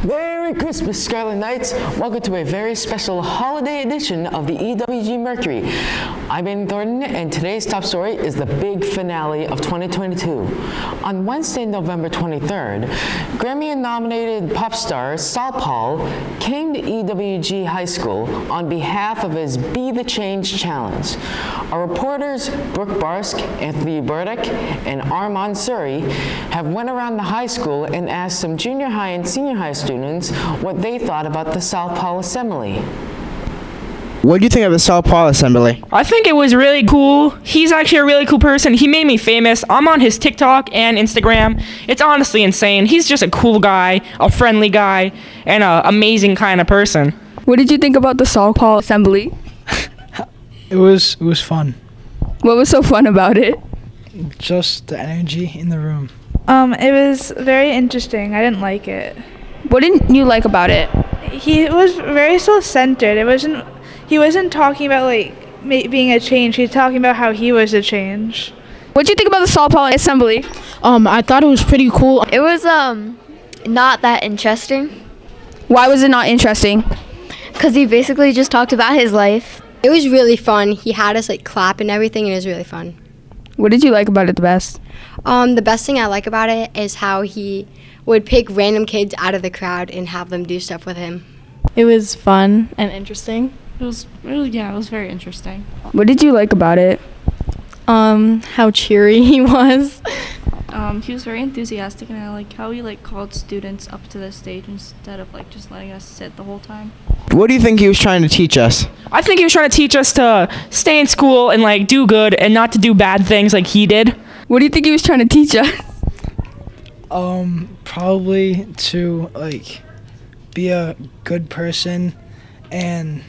Merry Christmas, Scarlet Knights! Welcome to a very special holiday edition of the EWG Mercury. I'm Aiden Thornton, and today's top story is the big finale of 2022. On Wednesday, November 23rd, Grammy-nominated pop star SaulPaul came to EWG High School on behalf of his Be the Change challenge. Our reporters Brooke Barsk, Anthony Burdick, and Armand Suri have went around the high school and asked some junior high and senior high students what they thought about the SaulPaul Assembly. What do you think of the SaulPaul Assembly? I think it was really cool. He's actually a really cool person. He made me famous. I'm on his TikTok and Instagram. It's honestly insane. He's just a cool guy, a friendly guy, and an amazing kind of person. What did you think about the SaulPaul Assembly? It was fun. What was so fun about it? Just the energy in the room. It was very interesting. I didn't like it. What didn't you like about it? He was very self-centered. He wasn't talking about being a change. He was talking about how he was a change. What did you think about the SaulPaul Assembly? I thought it was pretty cool. It was not that interesting. Why was it not interesting? Because he basically just talked about his life. It was really fun. He had us clap and everything, and it was really fun. What did you like about it the best? The best thing I like about it is how he would pick random kids out of the crowd and have them do stuff with him. It was fun and interesting. It was very interesting. What did you like about it? How cheery he was. He was very enthusiastic, and I like how he called students up to the stage instead of just letting us sit the whole time. What do you think he was trying to teach us? I think he was trying to teach us to stay in school and do good and not to do bad things like he did. What do you think he was trying to teach us? Probably to be a good person and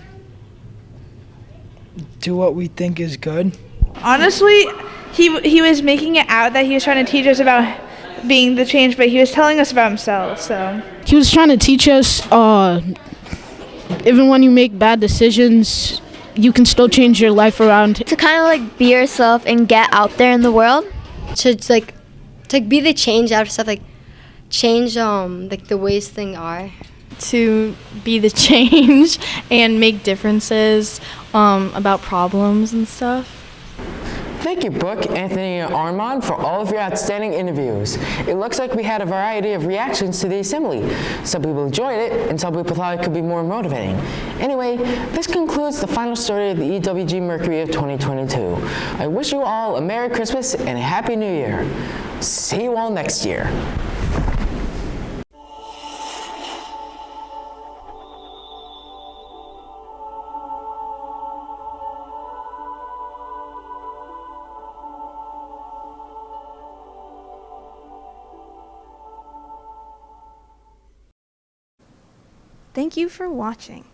do what we think is good. Honestly, he was making it out that he was trying to teach us about being the change, but he was telling us about himself. So He was trying to teach us, even when you make bad decisions, you can still change your life around. To kind of be yourself and get out there in the world. To be the change out of stuff, change the ways things are. To be the change and make differences about problems and stuff. Thank you, Brooke, Anthony, and Armand, for all of your outstanding interviews. It looks like we had a variety of reactions to the assembly. Some people enjoyed it, and some people thought it could be more motivating. Anyway, this concludes the final story of the EWG Mercury of 2022. I wish you all a Merry Christmas and a Happy New Year. See you all next year. Thank you for watching.